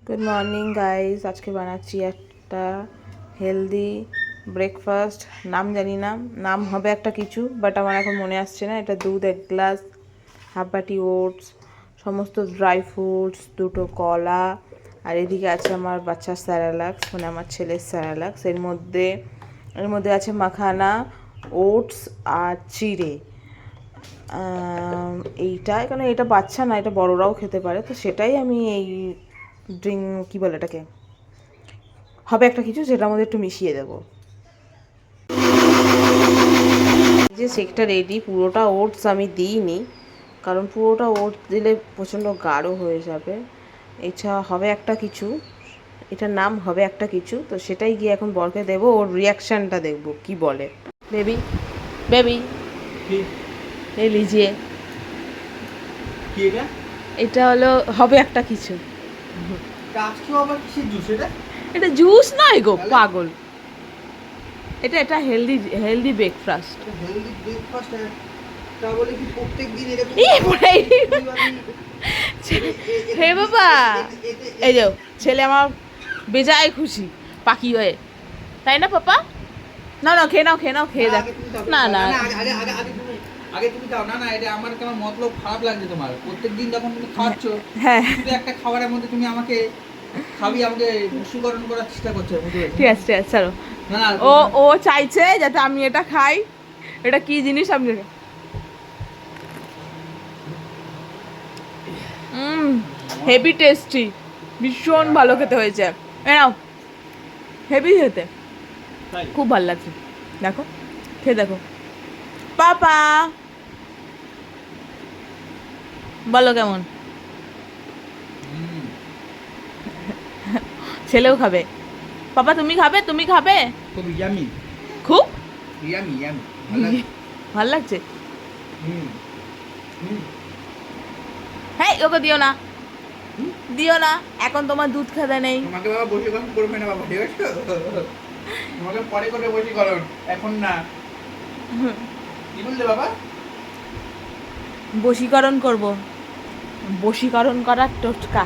Good morning guys, আজকে বানাচ্ছি একটা হেলদি ব্রেকফাস্ট। নাম জানি না, নাম হবে একটা কিছু, বাট আমার এখন মনে আসছে না। এটা দুধ 1 গ্লাস, হাফ বাটি ওটস, সমস্ত ড্রাই ফ্রুটস, দুটো কলা, আর এদিকে আছে আমার বাচ্চার স্যারালাক্স, মানে আমার ছেলের স্যারালাক্স। এর মধ্যে আছে মাখানা, ওটস আর চিড়ে। এইটা কারণ এটা বাচ্চা না, এটা বড়রাও খেতে পারে, তো সেটাই আমি এই ড্রিঙ্ক কী বলে এটাকে, হবে একটা কিছু যেটার মধ্যে একটু মিশিয়ে দেবো। যে শেকটা রেডি, পুরোটা ওটস আমি দিইনি, কারণ পুরোটা ওটস দিলে প্রচণ্ড গাঢ় হয়ে যাবে। এটা হবে একটা কিছু, এটার নাম হবে একটা কিছু, তো সেটাই গিয়ে এখন বরকে দেবো, ওর রিয়াকশানটা দেখবো কি বলে। বেবি বেবি এই লিজিয়ে, এটা হলো হবে একটা কিছু। এটা জুস নয় গো পাগল, এটা এটা হেলদি হেলদি ব্রেকফাস্ট। হে বাবা, এই যে ছেলে আমার বেজায় খুশি পাখি হয়ে, তাই না পাপা? না না, খেয়ে নাও খেয়ে নাও, খেয়ে দেখ। না না আগে তুমি খাও। না না, এটা আমার কেমন মতলব খারাপ লাগছে তোমার। প্রত্যেকদিন যখন তুমি খাচ্ছ, হ্যাঁ শুধু একটা খাবারের মধ্যে তুমি আমাকে আমাকে বশীকরণ করার চেষ্টা করছো। ঠিক আছে ঠিক আছে, চলো। না না, ও ও চাইছে যাতে আমি এটা খাই। এটা কি জিনিস আপনি? হেভি টেস্টি, ভীষণ ভালো খেতে হয়েছে। নাও, হেভি খেতে, খুব ভালো লাগছে। দেখো, খেয়ে দেখো। পাপা বলো কেমন? ছেলেও খাবে। পাপা তুমি খাবে? তুমি খাবে? খুব ইয়ামি, খুব ইয়ামি ইয়ামি, ভালো লাগছে। হ্যাঁ, ওকে দিও না, দিও না, এখন তোমার দুধ খেতে নেই। তোমাকে বাবা বশীকরণ করবে না বাবা, ঠিক আছে? তোমাকে পরে করে বশীকরণ, এখন না। কি বললে বাবা? বশীকরণ করব, বশীকরণ করার টোটকা।